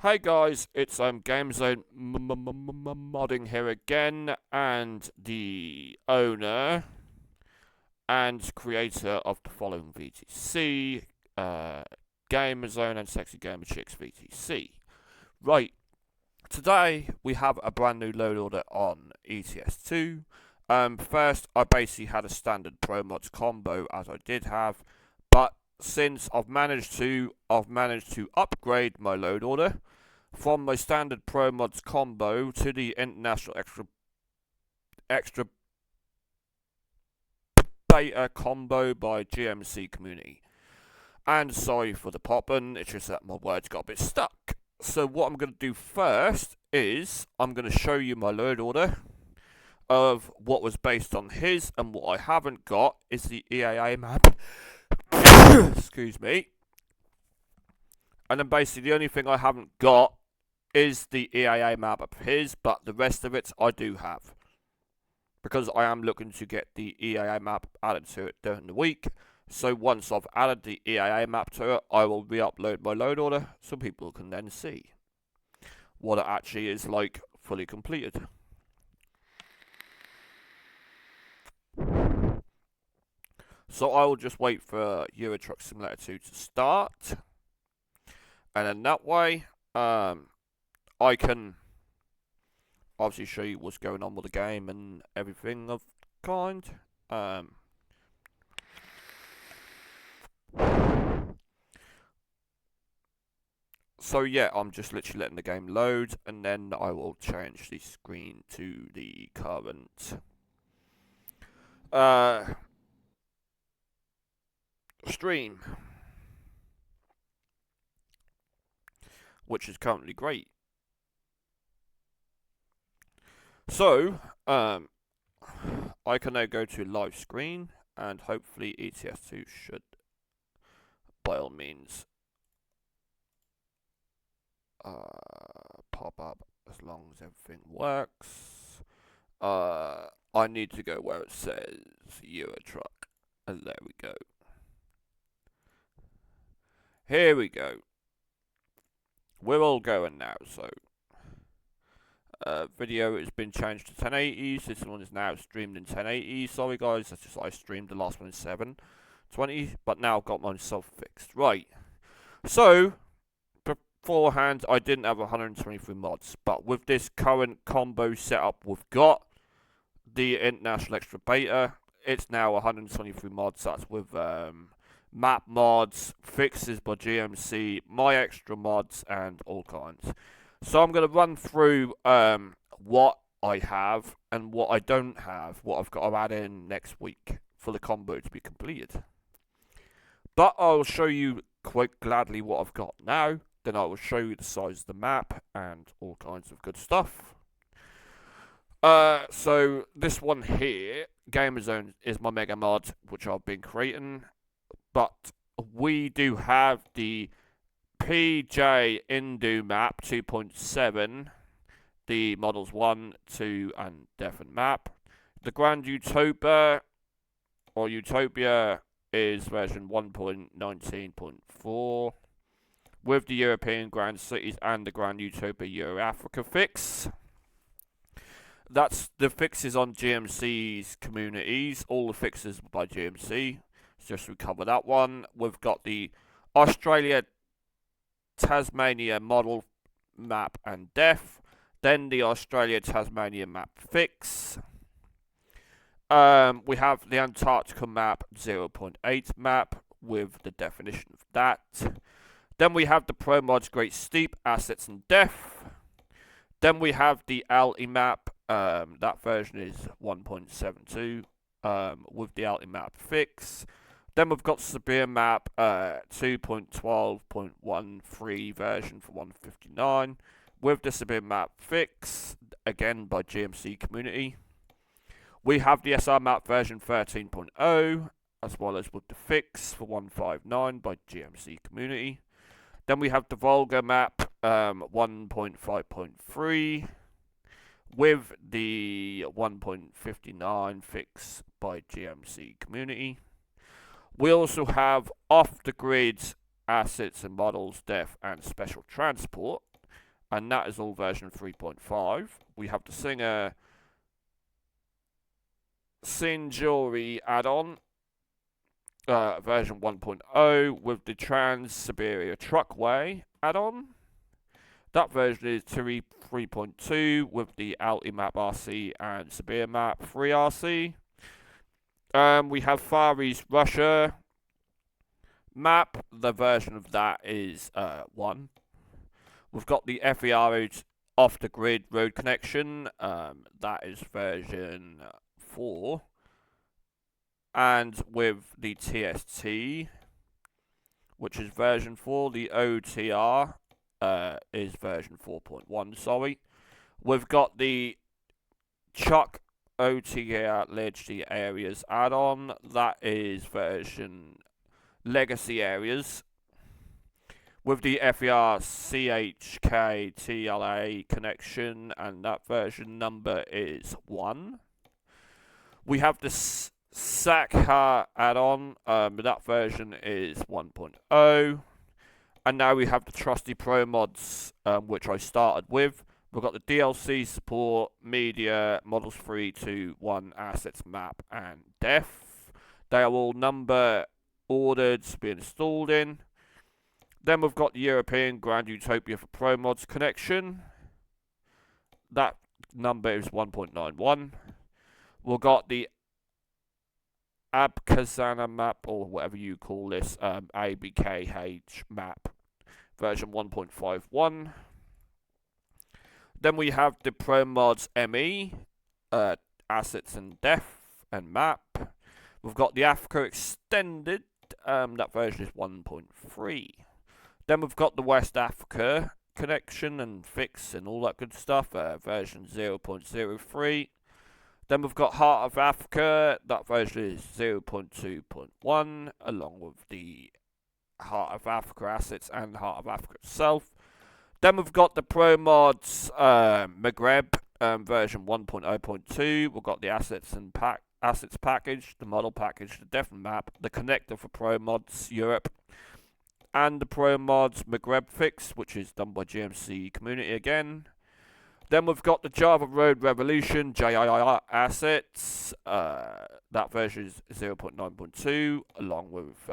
Hey guys, it's GameZone modding here again, and the owner and creator of the following VTC, GamerZone and Sexy Gamer Chicks VTC. Right, today we have a brand new load order on ETS2. First, I basically had a standard Pro Mods combo as I did have, but since I've managed to upgrade my load order from my standard Pro Mods combo to the International Extra Beta combo by GMC Community. And sorry for the poppin', it's just that my words got a bit stuck. So what I'm going to do first is I'm going to show you my load order of what was based on his, and what I haven't got is the EAA map. Excuse me. And then basically the only thing I haven't got is the EAA map of his, but the rest of it I do have. Because I am looking to get the EAA map added to it during the week. So once I've added the EAA map to it, I will re-upload my load order so people can then see what it actually is like fully completed. So I will just wait for Euro Truck Simulator 2 to start. And then that way, I can obviously show you what's going on with the game and everything of kind. So yeah, I'm just literally letting the game load, and then I will change the screen to the current stream, which is currently great. So I can now go to live screen, and hopefully ETS2 should, by all means, pop up as long as everything works. I need to go where it says Euro Truck, and there we go. Here we go. We're all going now, so video has been changed to 1080s. This one is now streamed in 1080. Sorry guys, that's just I streamed the last one in 720, but now I've got myself fixed. Right. So beforehand I didn't have 123 mods, but with this current combo setup we've got, the International Extra Beta, it's now 123 mods. That's with map mods, fixes by GMC, my extra mods, and all kinds. So I'm going to run through what I have and what I don't have, what I've got to add in next week for the combo to be completed. But I'll show you quite gladly what I've got now. Then I will show you the size of the map and all kinds of good stuff. So this one here, GamerZone, is my mega mod, which I've been creating. But we do have the PJ Indu map 2.7, the models 1, 2, and Devon map. The Grand Utopia, or Utopia, is version 1.19.4, with the European Grand Cities and the Grand Utopia Euro Africa fix. That's the fixes on GMC's communities, all the fixes by GMC. Just we cover that one. We've got the Australia Tasmania model map and def, then the Australia Tasmania map fix. We have the Antarctica map 0.8 map with the definition of that. Then we have the Pro Mods Great Steep assets and def. Then we have the Alti map. That version is 1.72 with the Alti map fix. Then we've got Severe map 2.12.13 version for 159 with the Severe map fix, again by GMC Community. We have the SR map version 13.0 as well as with the fix for 159 by GMC Community. Then we have the Volga map 1.5.3 with the 1.59 fix by GMC Community. We also have off-the-grid assets and models, def, and special transport and that is all version 3.5. We have the Singer Sinjori add-on, version 1.0, with the Trans-Siberia Truckway add-on. That version is 3.2 with the Alti Map RC and Siberia Map 3 RC. We have Far East Russia map. The version of that is 1. We've got the FER off the grid road connection. That is version 4. And with the TST, which is version 4, the OTR is version 4.1, sorry. We've got the Chuck OTR Legacy Areas add-on. That is version Legacy Areas. With the FER CHK TLA connection, and that version number is 1. We have the Sakha add-on, that version is 1.0. And now we have the trusty Pro Mods, which I started with. We've got the DLC support, media, models 3 to 1, assets, map, and def. They are all number ordered to be installed in. Then we've got the European Grand Utopia for Pro Mods connection. That number is 1.91. We've got the Abkhazana map, or whatever you call this, ABKH map, version 1.51. Then we have the Pro Mods ME, assets and def and map. We've got the Africa Extended, that version is 1.3. Then we've got the West Africa connection and fix and all that good stuff, version 0.03. Then we've got Heart of Africa, that version is 0.2.1, along with the Heart of Africa assets and Heart of Africa itself. Then we've got the Pro Mods Maghreb, version 1.0.2. We've got the assets and assets package, the model package, the def map, the connector for Pro Mods Europe, and the Pro Mods Maghreb fix, which is done by Gmc Community again. Then we've got the Java Road Revolution JII assets. That version is 0.9.2, along with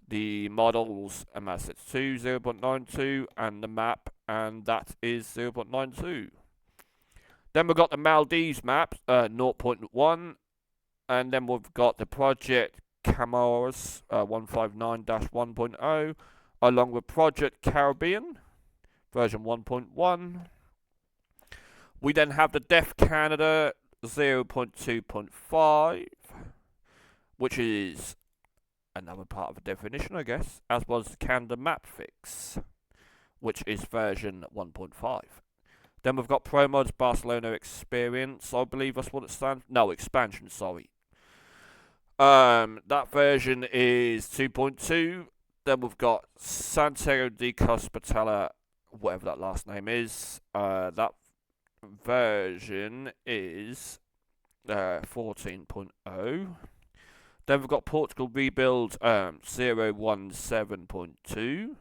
the models and assets 2, 0.92, and the map, and that is 0.92. Then we've got the Maldives map, 0.1, and then we've got the Project Camaros 159-1.0, along with Project Caribbean, version 1.1. We then have the Def Canada 0.2.5, which is another part of the definition, I guess, as was the Canada Map Fix, which is version 1.5. Then we've got Pro Mods Barcelona Experience, I believe that's what it stands for. No, expansion, sorry. That version is 2.2. Then we've got Santiago de Compostela, whatever that last name is. That version is 14.0. Then we've got Portugal Rebuild 017.2.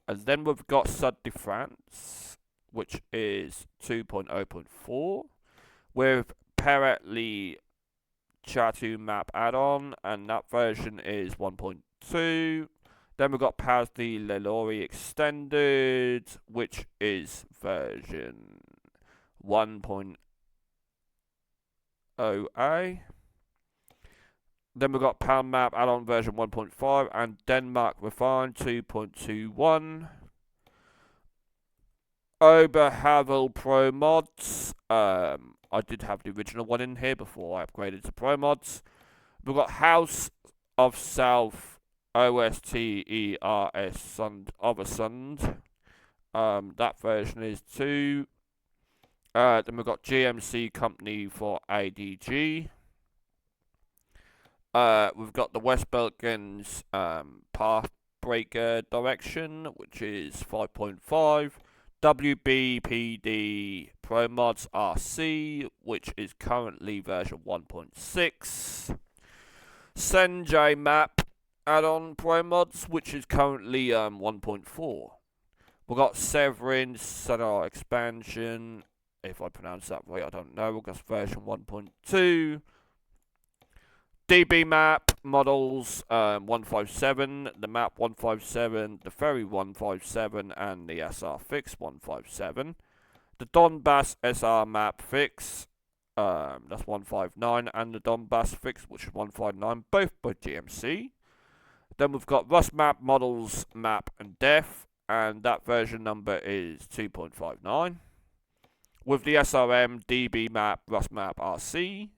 And then we've got Sud de France, which is 2.0.4, with Perret-Lee Chatu map add-on, and that version is 1.2. Then we've got Paz de Lelori Extended, which is version 1.0a. Then we've got Pound Map add-on version 1.5 and Denmark Refined 2.21. Oberhavel Pro Mods. I did have the original one in here before I upgraded to Pro Mods. We've got House of South OSTERS Sund Oversund. That version is 2. Then we've got GMC Company for ADG. We've got the West Balkans Pathbreaker Direction, which is 5.5. WBPD Pro Mods RC, which is currently version 1.6. Senjay Map add-on pro mods, which is currently 1.4. We've got Severin, Sonar Expansion. If I pronounce that right, I don't know. We've got version 1.2. DB map models 157, the map 157, the ferry 157, and the SR fix 157. The Donbass SR map fix, that's 159, and the Donbass fix, which is 159, both by GMC. Then we've got Rust map models map and def, and that version number is 2.59. With the SRM DB map Rust map RC.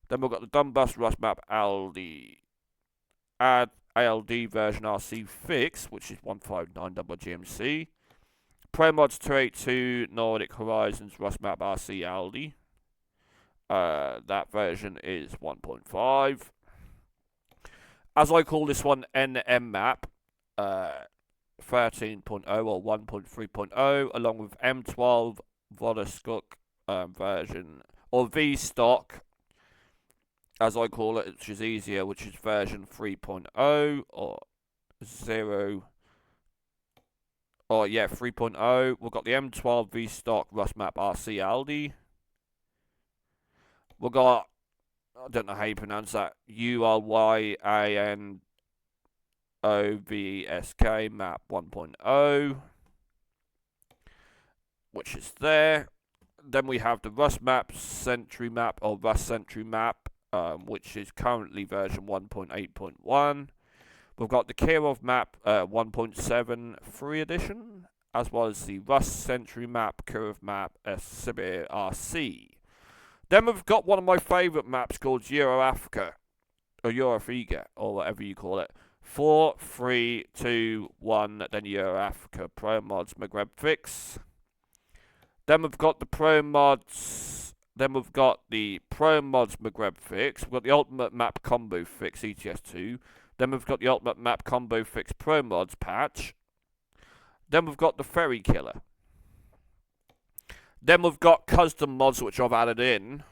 Then we've got the Donbass Rust map ALD version RC fix, which is 159 done by GMC. ProMods 282 Nordic Horizons Rust map RC ALD. That version is 1.5. As I call this one NM map 13.0 or 1.3.0, along with M12 Vodaskuk version, or V stock, as I call it, which is easier, which is version 3.0 or 0. Oh yeah, 3.0. We've got the M12 V stock Rust map RC Aldi. We've got, I don't know how you pronounce that, ULYANOVSK map 1.0, which is there. Then we have the Rust map Sentry map, or Rust Sentry map, which is currently version 1.8.1. We've got the Kirov map 1.7 free edition, as well as the Rust Sentry map Kirov map Sibir RC. Then we've got one of my favourite maps called Euroafrica, or Eurafrica, or whatever you call it. 4, 3, 2, 1, then Euroafrica Pro Mods Maghreb Fix. Then we've got the Pro Mods. Then we've got the Pro Mods Maghreb Fix. We've got the Ultimate Map Combo Fix ETS2. Then we've got the Ultimate Map Combo Fix Pro Mods patch. Then we've got the Ferry Killer. Then we've got custom mods which I've added in,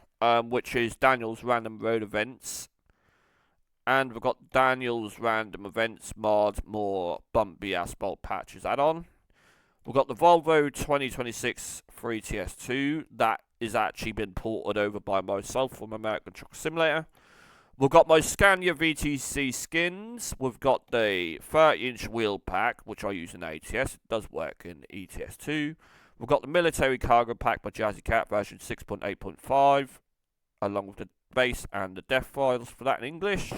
which is Daniel's Random Road Events. And we've got Daniel's Random Events mod, more bumpy asphalt patches add-on. We've got the Volvo 2026 3TS2. That is actually been ported over by myself from American Truck Simulator. We've got my Scania VTC skins. We've got the 30-inch wheel pack, which I use in ATS. It does work in ETS2. We've got the military cargo pack by Jazzy Cat version 6.8.5, along with the base and the def files for that in English.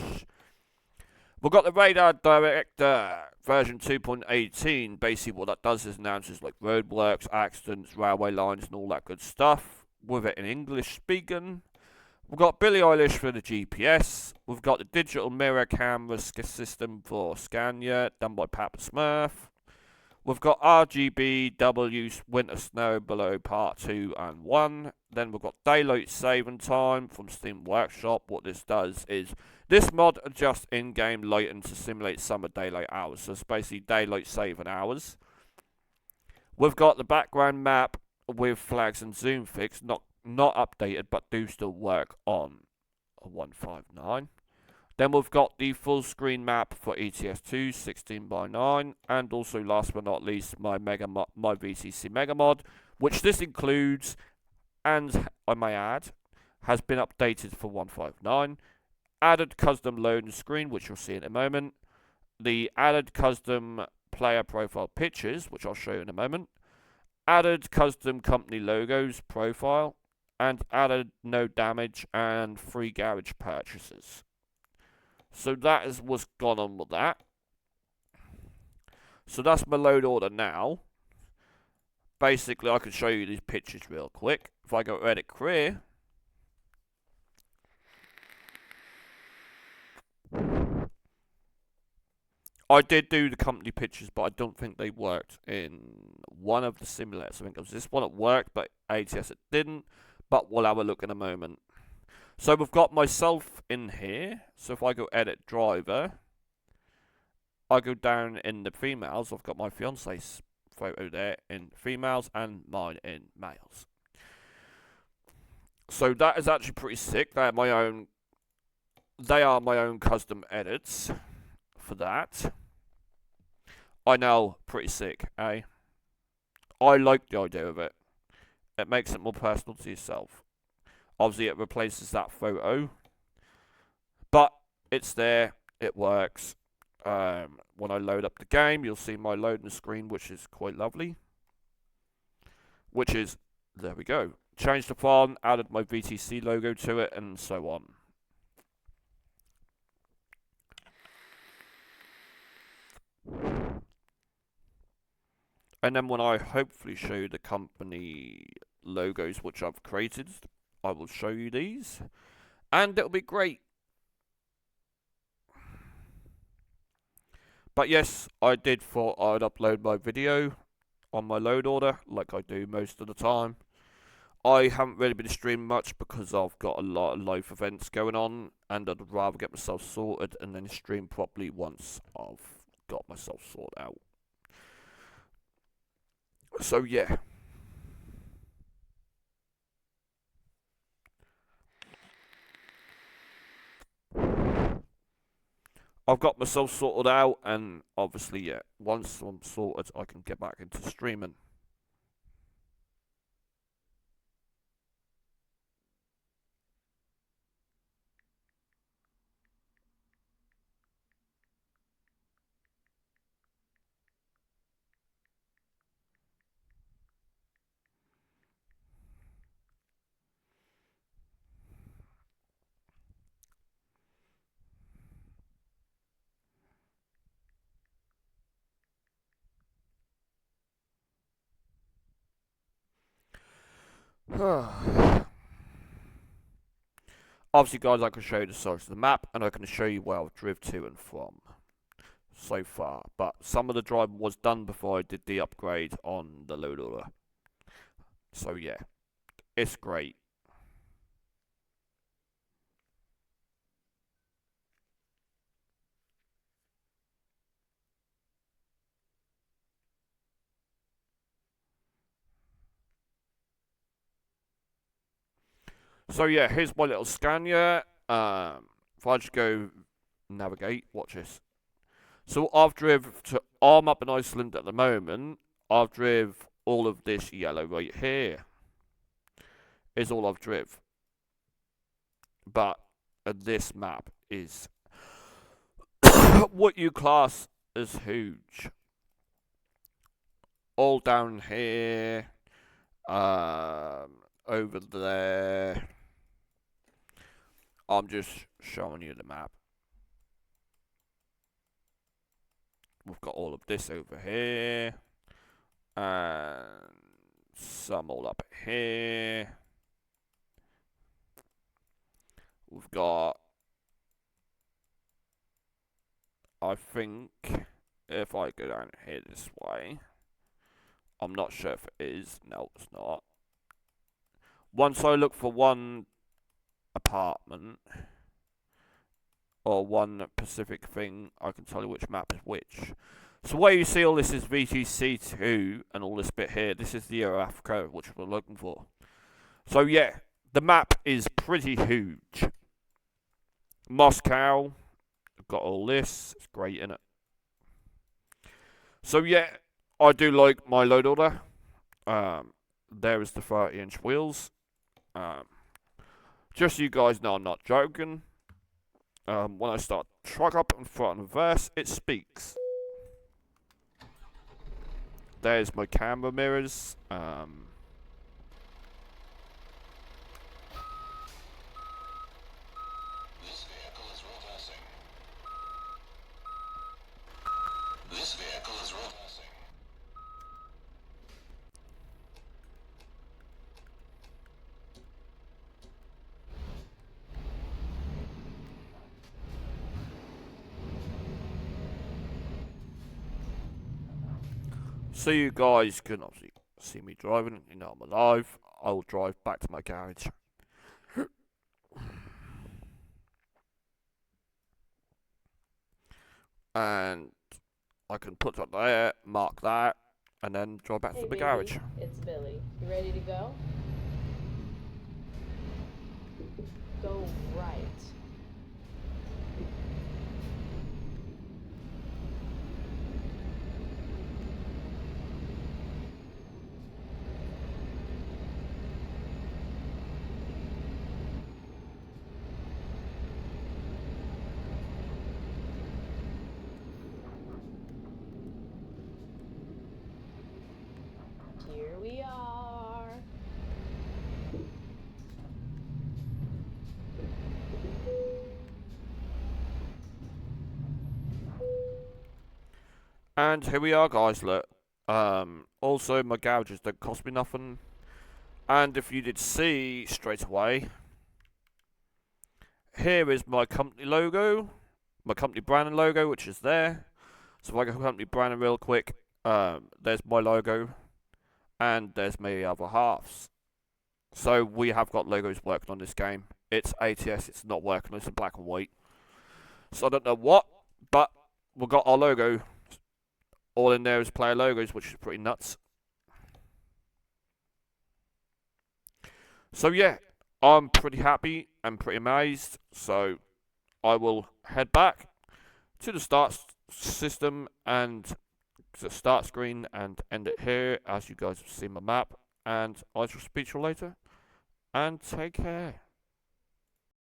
We've got the radar director version 2.18. Basically what that does is announces like roadworks, accidents, railway lines and all that good stuff, with it in English speaking. We've got Billie Eilish for the GPS. We've got the digital mirror camera system for Scania, done by Papa Smurf. We've got RGBW Winter Snow Below Part 2 and 1. Then we've got Daylight Saving Time from Steam Workshop. What this does is, this mod adjusts in-game lighting to simulate summer daylight hours. So it's basically daylight saving hours. We've got the background map with flags and zoom fix, not updated, but do still work on a 159. Then we've got the full screen map for ETS2 16:9, and also last but not least my VTC Mega Mod, which this includes, and I may add, has been updated for 159. Added custom loading screen, which you'll see in a moment. The added custom player profile pictures, which I'll show you in a moment. Added custom company logos profile, and added no damage and free garage purchases. So that is what's gone on with that. So that's my load order now. Basically, I can show you these pictures real quick. If I go to edit career, I did do the company pictures, but I don't think they worked in one of the simulators. I think it was this one that worked, but ATS it didn't. But we'll have a look in a moment. So we've got myself in here. So if I go edit driver, I go down in the females. I've got my fiance's photo there in females and mine in males. So that is actually pretty sick. They're my own they are my own custom edits for that. I know, pretty sick, eh? I like the idea of it. It makes it more personal to yourself. Obviously, it replaces that photo, but it's there. It works. When I load up the game, you'll see my loading screen, which is quite lovely. Which is, there we go. Changed the font, added my VTC logo to it, and so on. And then when I hopefully show you the company logos which I've created, I will show you these. And it'll be great. But yes, I did thought I'd upload my video on my load order, like I do most of the time. I haven't really been streaming much because I've got a lot of live events going on, and I'd rather get myself sorted and then stream properly once I've got myself sorted out. So yeah. I've got myself sorted out, and obviously, yeah, once I'm sorted, I can get back into streaming. Obviously, guys, I can show you the size of the map, and I can show you where I've driven to and from so far. But some of the driving was done before I did the upgrade on the load order. So yeah, it's great. So yeah, here's my little Scania. If I just go navigate, watch this. So I've driven to, I'm up in Iceland at the moment. I've driven all of this yellow right here. Is all I've driven. But this map is what you class as huge. All down here, over there. I'm just showing you the map. We've got all of this over here, and some all up here. We've got, I think, if I go down here this way, I'm not sure if it is. No, it's not. Once I look for one apartment or one specific thing, I can tell you which map is which. So where you see all this is VTC2 and all this bit here, this is the Euro Africa which we're looking for. So yeah, the map is pretty huge. Moscow, got all this, it's great, innit? So yeah, I do like my load order. There is the 30-inch wheels. Just so you guys know I'm not joking. When I start truck up and front and reverse, it speaks. There's my camera mirrors. This vehicle is reversing. This vehicle is reversing. So you guys can obviously see me driving. You know I'm alive. I'll drive back to my garage. And I can put that there, mark that, and then drive back to the baby, garage. it's Billy. You ready to go? Go right. And here we are, guys. Look. Also, my gouges don't cost me nothing. And if you did see straight away, here is my company logo, my company branding logo, which is there. So if I go company branding real quick, there's my logo, and there's my other halves. So we have got logos working on this game. It's ATS, it's not working, it's in black and white. So I don't know what, but we've got our logo. All in there is player logos, which is pretty nuts. So yeah, I'm pretty happy and pretty amazed. So I will head back to the start system and the start screen and end it here, as you guys have seen my map. And I shall speak to you later. And take care.